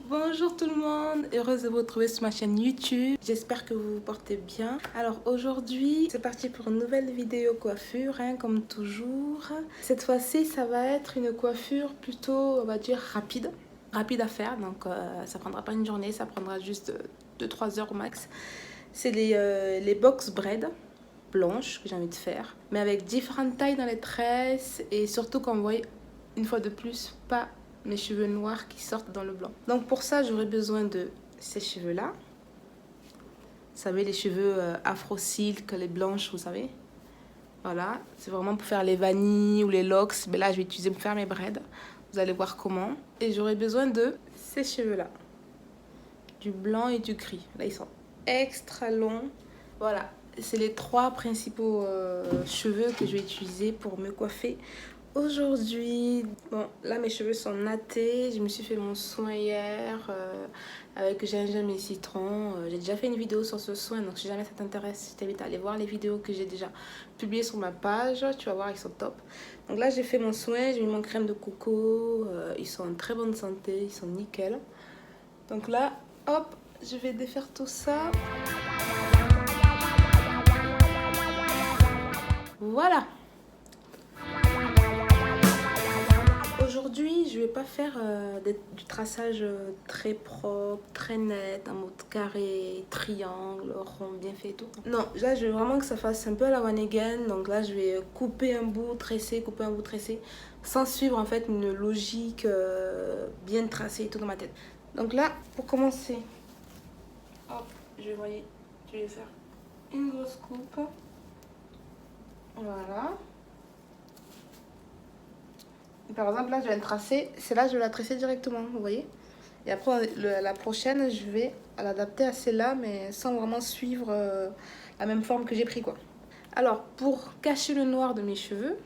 Bonjour tout le monde, heureuse de vous retrouver sur ma chaîne YouTube. J'espère que vous vous portez bien. Alors aujourd'hui, c'est parti pour une nouvelle vidéo coiffure, comme toujours. Cette fois-ci, ça va être une coiffure plutôt, on va dire, rapide à faire. Donc ça prendra pas une journée, ça prendra juste 2-3 heures au max. C'est les box braids blanches que j'ai envie de faire, mais avec différentes tailles dans les tresses et surtout qu'on voit une fois de plus pas mes cheveux noirs qui sortent dans le blanc. Donc pour ça, j'aurai besoin de ces cheveux-là. Vous savez, les cheveux afro silk, les blanches, vous savez. Voilà, c'est vraiment pour faire les vanilles ou les locks. Mais là, je vais utiliser pour faire mes braids. Vous allez voir comment. Et j'aurai besoin de ces cheveux-là. Du blanc et du gris. Là, ils sont extra longs. Voilà, c'est les 3 principaux cheveux que je vais utiliser pour me coiffer aujourd'hui. Bon, là mes cheveux sont nattés. Je me suis fait mon soin hier avec gingembre et citron. J'ai déjà fait une vidéo sur ce soin, donc si jamais ça t'intéresse, je t'invite à aller voir les vidéos que j'ai déjà publiées sur ma page. Tu vas voir, ils sont top. Donc là j'ai fait mon soin, j'ai mis mon crème de coco. Ils sont en très bonne santé, ils sont nickel. Donc là, hop, je vais défaire tout ça. Voilà. Aujourd'hui, je vais pas faire du traçage très propre, très net, en mode carré, triangle, rond, bien fait et tout. Non, là, je veux vraiment que ça fasse un peu à la one again. Donc là, je vais couper un bout, tresser, couper un bout, tresser, sans suivre en fait une logique bien tracée et tout dans ma tête. Donc là, pour commencer, hop, je vais faire une grosse coupe. Voilà. Par exemple, là, je viens de tracer. C'est là, je vais la tracer directement, vous voyez. Et après, la prochaine, je vais l'adapter à celle-là, mais sans vraiment suivre la même forme que j'ai pris, quoi. Alors, pour cacher le noir de mes cheveux,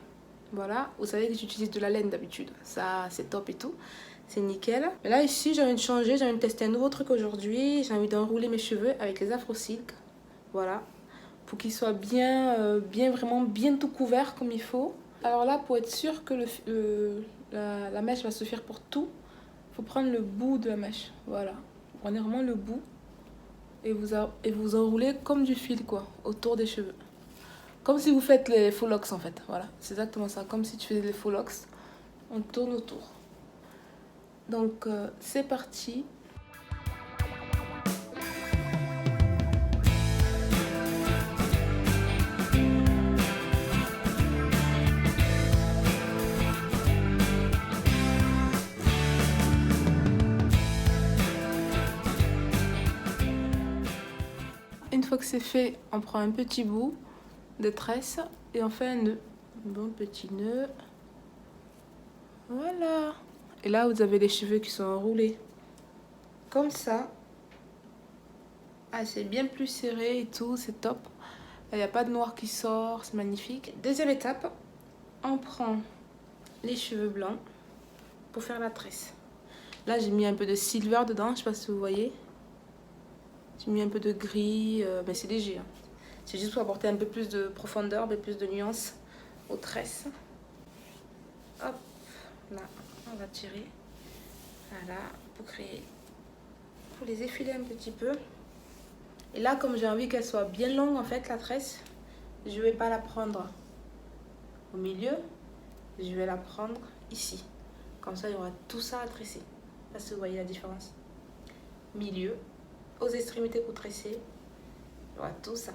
voilà. Vous savez que j'utilise de la laine d'habitude. Ça, c'est top et tout. C'est nickel. Mais là, ici, j'ai envie de changer. J'ai envie de tester un nouveau truc aujourd'hui. J'ai envie d'enrouler mes cheveux avec les afro silk. Voilà. Pour qu'ils soient vraiment bien tout couverts comme il faut. Alors là, pour être sûr que la mèche va suffire pour tout, il faut prendre le bout de la mèche. Voilà. Vous prenez vraiment le bout et vous enroulez comme du fil, quoi, autour des cheveux. Comme si vous faites les faux locks, en fait. Voilà, c'est exactement ça. Comme si tu faisais les faux locks, on tourne autour. Donc, c'est parti. Une fois que c'est fait, on prend un petit bout de tresse et on fait un nœud. Un bon petit nœud. Voilà. Et là, vous avez les cheveux qui sont enroulés. Comme ça. Ah, c'est bien plus serré et tout, c'est top. Il n'y a pas de noir qui sort, c'est magnifique. Deuxième étape, on prend les cheveux blancs pour faire la tresse. Là, j'ai mis un peu de silver dedans, je ne sais pas si vous voyez. J'ai mis un peu de gris, mais c'est léger. C'est juste pour apporter un peu plus de profondeur, un peu plus de nuances aux tresses. Hop, là, on va tirer. Voilà, pour les effiler un petit peu. Et là, comme j'ai envie qu'elle soit bien longue, en fait, la tresse, je ne vais pas la prendre au milieu. Je vais la prendre ici. Comme ça, il y aura tout ça à tresser. Là, si vous voyez la différence. Milieu. Aux extrémités pour tresser, il y aura tout ça.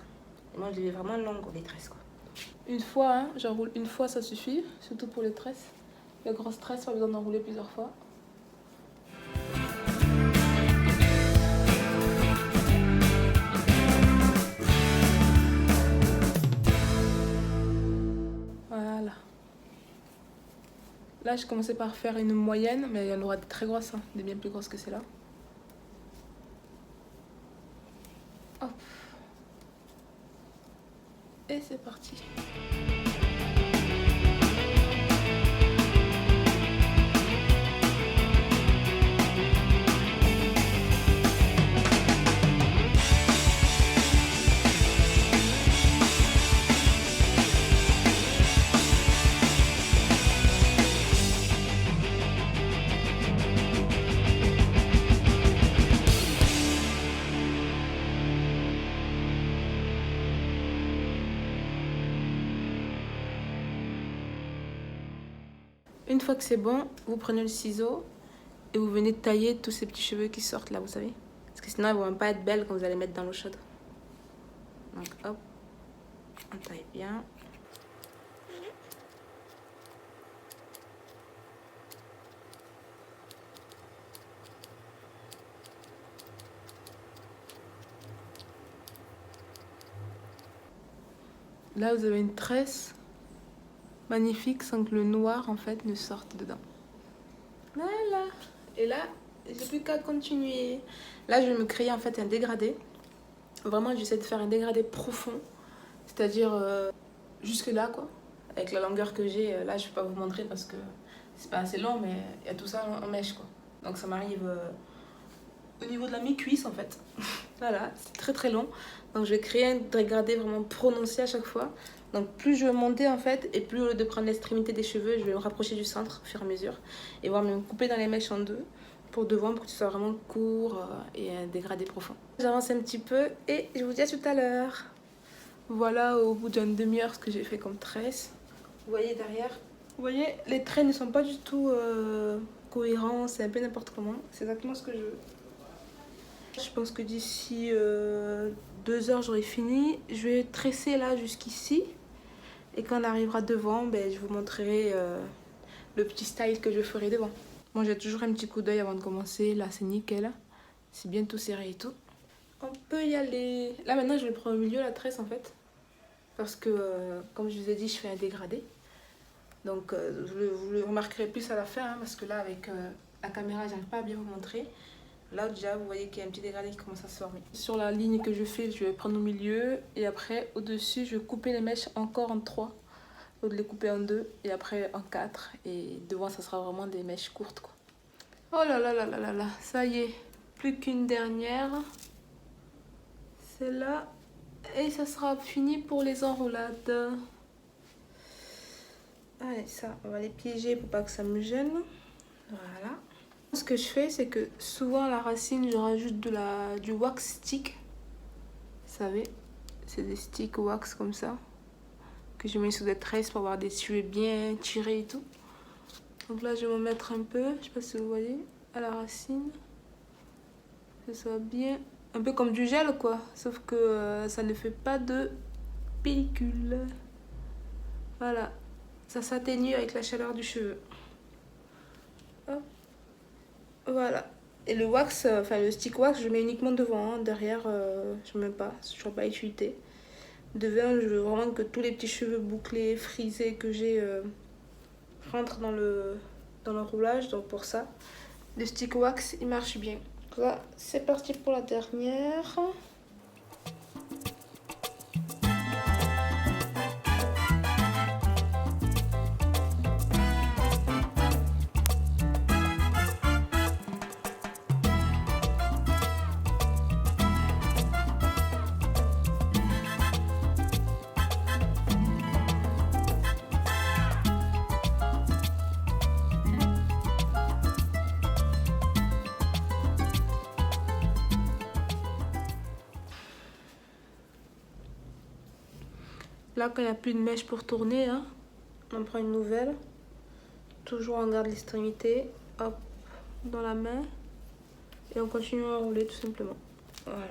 Et moi, je vais vraiment longue les tresses, quoi. Une fois, j'enroule une fois, ça suffit, surtout pour les tresses. Les grosses tresses, pas besoin d'enrouler plusieurs fois. Voilà. Là, je commençais par faire une moyenne, mais il y en aura des très grosses, des bien plus grosses que celle-là. Hop. Et c'est parti. Une fois que c'est bon, vous prenez le ciseau et vous venez tailler tous ces petits cheveux qui sortent là, vous savez. Parce que sinon, elles ne vont pas être belles quand vous allez mettre dans l'eau chaude. Donc hop, on taille bien. Là, vous avez une tresse magnifique sans que le noir, en fait, ne sorte dedans. Voilà. Et là, j'ai plus qu'à continuer. Là, je vais me créer, en fait, un dégradé. Vraiment, j'essaie de faire un dégradé profond. C'est-à-dire jusque là, quoi. Avec la longueur que j'ai, là, je ne vais pas vous montrer parce que c'est pas assez long, mais il y a tout ça en mèche, quoi. Donc, ça m'arrive au niveau de la mi-cuisse, en fait. Voilà, c'est très très long. Donc je vais créer un dégradé vraiment prononcé à chaque fois. Donc plus je vais monter en fait, et plus au lieu de prendre l'extrémité des cheveux, je vais me rapprocher du centre au fur et à mesure. Et voir me couper dans les mèches en deux pour devant, pour que ce soit vraiment court et un dégradé profond. J'avance un petit peu et je vous dis à tout à l'heure. Voilà au bout d'une demi-heure ce que j'ai fait comme tresse. Vous voyez derrière, vous voyez les traits ne sont pas du tout cohérents, c'est un peu n'importe comment. C'est exactement ce que je veux. Je pense que d'ici 2 heures, j'aurai fini. Je vais tresser là jusqu'ici. Et quand on arrivera devant, ben, je vous montrerai le petit style que je ferai devant. Bon, j'ai toujours un petit coup d'œil avant de commencer. Là, c'est nickel. C'est bien tout serré et tout. On peut y aller. Là, maintenant, je vais prendre au milieu la tresse en fait. Parce que, comme je vous ai dit, je fais un dégradé. Donc, vous le remarquerez plus à la fin. Hein, parce que là, avec la caméra, j'arrive pas à bien vous montrer. Là déjà vous voyez qu'il y a un petit dégradé qui commence à se former. Sur la ligne que je fais, je vais prendre au milieu et après au dessus je vais couper les mèches encore en 3 au lieu de les couper en 2 et après en 4 et devant ça sera vraiment des mèches courtes quoi. Oh là là là là là là, ça y est, plus qu'une dernière, c'est là et ça sera fini pour les enroulades. Allez, ça on va les piéger pour pas que ça me gêne. Voilà. Ce que je fais, c'est que souvent à la racine, je rajoute du wax stick. Vous savez, c'est des sticks wax comme ça. Que je mets sur des tresses pour avoir des cheveux bien tirés et tout. Donc là, je vais me mettre un peu, je sais pas si vous voyez, à la racine. Que ça soit bien, un peu comme du gel quoi. Sauf que ça ne fait pas de pellicule. Voilà, ça s'atténue avec la chaleur du cheveu. Hop. Voilà. Et le wax, enfin le stick wax, je mets uniquement devant. Hein. Derrière, je ne mets pas. Je ne suis pas utilité. Devant, je veux vraiment que tous les petits cheveux bouclés, frisés que j'ai rentrent dans le roulage. Donc pour ça, le stick wax, il marche bien. Là, c'est parti pour la dernière. Là, quand il n'y a plus de mèche pour tourner, hein, on prend une nouvelle. Toujours on garde l'extrémité, hop, dans la main. Et on continue à rouler tout simplement. Voilà.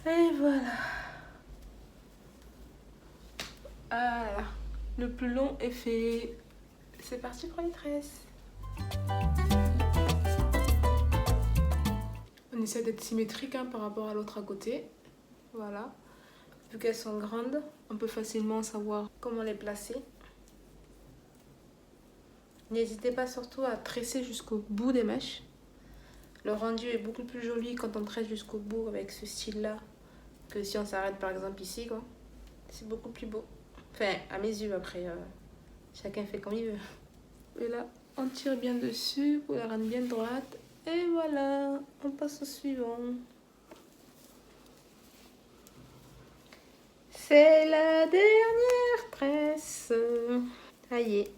Et voilà. Voilà. Le plus long est fait. C'est parti pour les tresses. On essaie d'être symétrique hein, par rapport à l'autre à côté. Voilà. Vu qu'elles sont grandes, on peut facilement savoir comment les placer. N'hésitez pas surtout à tresser jusqu'au bout des mèches. Le rendu est beaucoup plus joli quand on tresse jusqu'au bout avec ce style-là que si on s'arrête par exemple ici, quoi. C'est beaucoup plus beau. Enfin, à mes yeux, après, chacun fait comme il veut. Et là, on tire bien dessus pour la rendre bien droite. Et voilà, on passe au suivant. C'est la dernière tresse. Ça y est.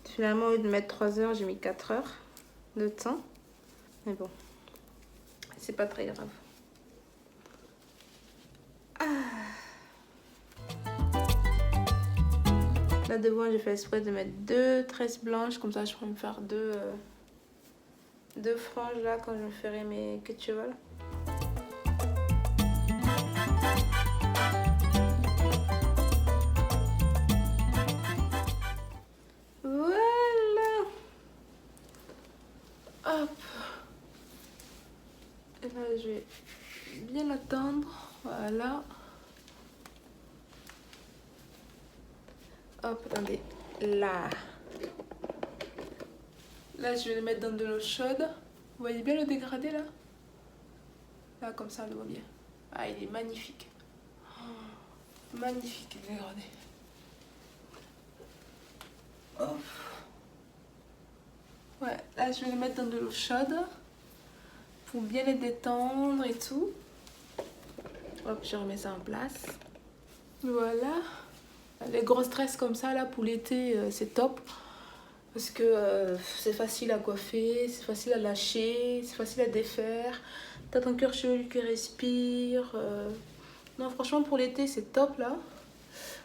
Finalement, au lieu de mettre 3 heures, j'ai mis 4 heures de temps. Mais bon, c'est pas très grave. Là devant, j'ai fait exprès de mettre 2 tresses blanches. Comme ça, je pourrais me faire deux franges là quand je me ferai mes queues de cheval. Voilà. Hop. Et là, je vais bien l'attendre. Voilà. Hop, attendez. Là. Là, je vais le mettre dans de l'eau chaude. Vous voyez bien le dégradé là? Là, comme ça, on le voit bien. Ah, il est magnifique. Oh, magnifique le dégradé. Hop. Ouais, là, je vais le mettre dans de l'eau chaude pour bien les détendre et tout. Hop, je remets ça en place. Voilà. Les grosses tresses comme ça, là, pour l'été, c'est top. Parce que c'est facile à coiffer, c'est facile à lâcher, c'est facile à défaire. T'as ton cuir chevelu qui respire. Non, franchement, pour l'été, c'est top, là.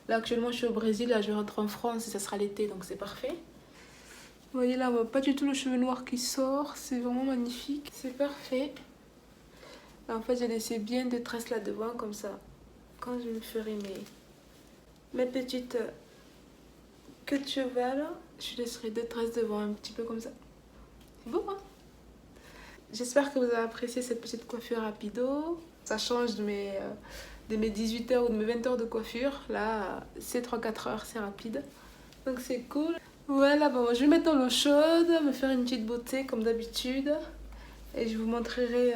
Là, actuellement, je suis au Brésil. Là, je vais rentrer en France et ça sera l'été, donc c'est parfait. Vous voyez, là, on voit pas du tout le cheveu noir qui sort. C'est vraiment magnifique. C'est parfait. Là, en fait, j'ai laissé bien de tresses là devant, comme ça. Quand je me ferai mes petites queues de cheval, je laisserai 2 tresses devant, un petit peu comme ça. C'est beau, hein? J'espère que vous avez apprécié cette petite coiffure rapido. Ça change de mes 18 heures ou de mes 20 heures de coiffure. Là, c'est 3-4 heures, c'est rapide. Donc c'est cool. Voilà, bon, je vais mettre dans l'eau chaude, me faire une petite beauté comme d'habitude. Et je vous montrerai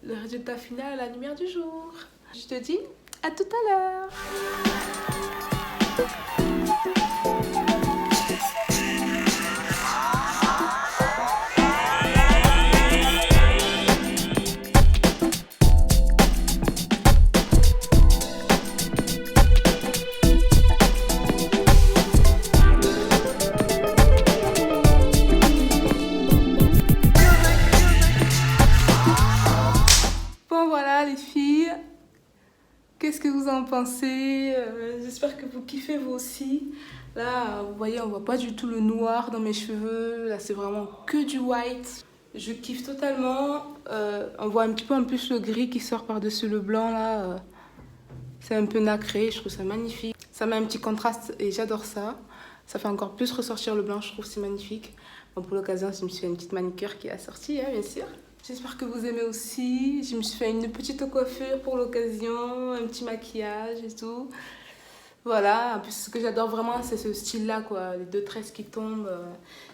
le résultat final à la lumière du jour. Je te dis à tout à l'heure. Les filles, qu'est-ce que vous en pensez? J'espère que vous kiffez vous aussi. Là, vous voyez, on voit pas du tout le noir dans mes cheveux. Là, c'est vraiment que du white. Je kiffe totalement. On voit un petit peu en plus le gris qui sort par-dessus le blanc là. C'est un peu nacré, je trouve ça magnifique. Ça met un petit contraste et j'adore ça. Ça fait encore plus ressortir le blanc, je trouve que c'est magnifique. Bon, pour l'occasion, je me suis fait une petite manicure qui est assortie, hein, bien sûr. J'espère que vous aimez aussi. Je me suis fait une petite coiffure pour l'occasion, un petit maquillage et tout. Voilà, en plus ce que j'adore vraiment c'est ce style-là, quoi. Les 2 tresses qui tombent.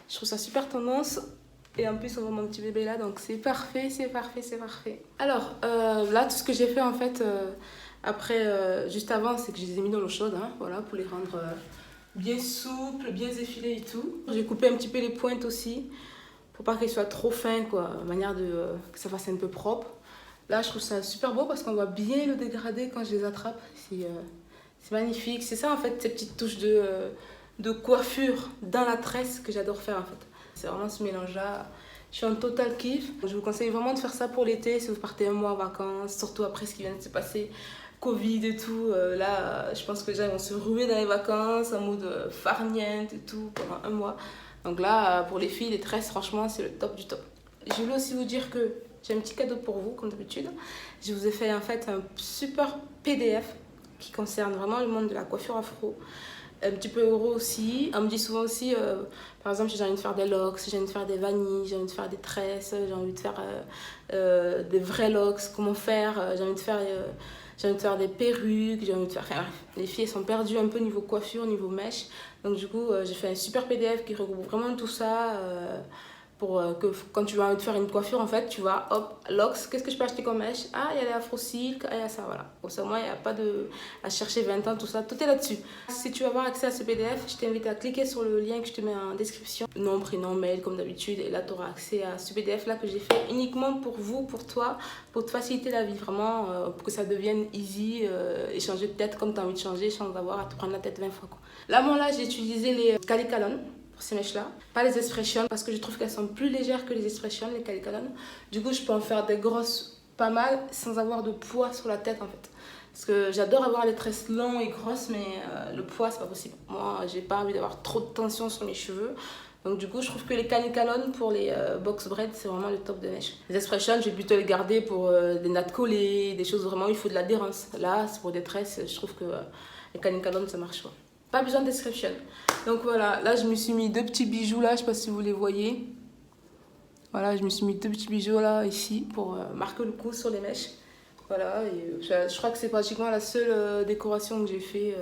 Je trouve ça super tendance. Et en plus on voit mon petit bébé là, donc c'est parfait, c'est parfait, c'est parfait. Alors, là tout ce que j'ai fait en fait, après, juste avant, c'est que je les ai mis dans l'eau chaude, hein, voilà, pour les rendre bien souples, bien effilés et tout. J'ai coupé un petit peu les pointes aussi. Pour pas qu'il soit trop fin, quoi, de manière que ça fasse un peu propre. Là, je trouve ça super beau parce qu'on voit bien le dégradé quand je les attrape. C'est magnifique. C'est ça, en fait, ces petites touches de coiffure dans la tresse que j'adore faire, en fait. C'est vraiment ce mélange-là. Je suis en total kiff. Je vous conseille vraiment de faire ça pour l'été, si vous partez un mois en vacances, surtout après ce qui vient de se passer, Covid et tout. Là, je pense que les gens vont se ruer dans les vacances en mode farniente et tout pendant un mois. Donc là, pour les filles, les tresses, franchement, c'est le top du top. Je voulais aussi vous dire que j'ai un petit cadeau pour vous, comme d'habitude. Je vous ai fait en fait un super PDF qui concerne vraiment le monde de la coiffure afro. Un petit peu euro aussi. On me dit souvent aussi, par exemple, si j'ai envie de faire des locks, si j'ai envie de faire des vanilles, j'ai envie de faire des tresses, j'ai envie de faire des vrais locks, comment faire, j'ai envie de faire des perruques, j'ai envie de faire... Enfin, les filles elles sont perdues un peu niveau coiffure, niveau mèche. Donc du coup, j'ai fait un super PDF qui regroupe vraiment tout ça. pour que quand tu vas te faire une coiffure, en fait, tu vas, hop, Lox, qu'est-ce que je peux acheter comme mèche? Ah, il y a les Afro Silk, ah, il y a ça, voilà. Au moins, il n'y a pas à chercher 20 ans, tout ça, tout est là-dessus. Si tu veux avoir accès à ce PDF, je t'invite à cliquer sur le lien que je te mets en description. Nom, prénom, mail, comme d'habitude, et là, tu auras accès à ce PDF-là que j'ai fait uniquement pour vous, pour toi, pour te faciliter la vie, vraiment, pour que ça devienne easy, échanger de tête comme tu as envie de changer, sans avoir à te prendre la tête 20 fois, quoi. Là, moi, là, j'ai utilisé les Calikalon pour ces mèches-là, pas les Expression, parce que je trouve qu'elles sont plus légères que les Expression, les Calikalon. Du coup, je peux en faire des grosses pas mal sans avoir de poids sur la tête, en fait. Parce que j'adore avoir les tresses longues et grosses, mais le poids, c'est pas possible. Moi, j'ai pas envie d'avoir trop de tension sur mes cheveux. Donc du coup, je trouve que les Calikalon pour les box braids, c'est vraiment le top de mèche. Les Expression, je vais plutôt les garder pour des nattes collées, des choses vraiment où il faut de l'adhérence. Là, c'est pour des tresses, je trouve que les Calikalon, ça marche pas. Pas besoin de description. Donc voilà, là je me suis mis 2 petits bijoux là, je sais pas si vous les voyez. Voilà, je me suis mis 2 petits bijoux là, ici, pour marquer le coup sur les mèches. Voilà, et je crois que c'est pratiquement la seule décoration que j'ai fait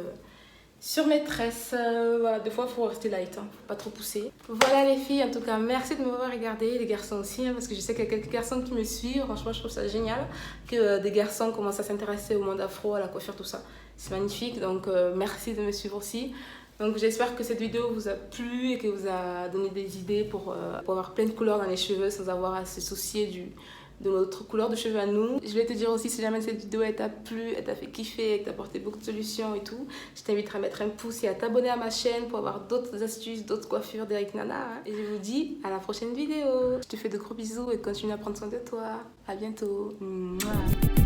sur mes tresses. Voilà, des fois il faut rester light, hein, faut pas trop pousser. Voilà les filles, en tout cas merci de m'avoir regardé, les garçons aussi, hein, parce que je sais qu'il y a quelques garçons qui me suivent. Franchement je trouve ça génial que des garçons commencent à s'intéresser au monde afro, à la coiffure, tout ça. C'est magnifique, donc merci de me suivre aussi. Donc j'espère que cette vidéo vous a plu et que vous a donné des idées pour avoir plein de couleurs dans les cheveux sans avoir à se soucier de notre couleur de cheveux à nous. Je vais te dire aussi, si jamais cette vidéo elle t'a plu, elle t'a fait kiffer, elle t'a apporté beaucoup de solutions et tout, je t'inviterai à mettre un pouce et à t'abonner à ma chaîne pour avoir d'autres astuces, d'autres coiffures d'Eric Nana. Hein. Et je vous dis à la prochaine vidéo. Je te fais de gros bisous et continue à prendre soin de toi. À bientôt. Mouah.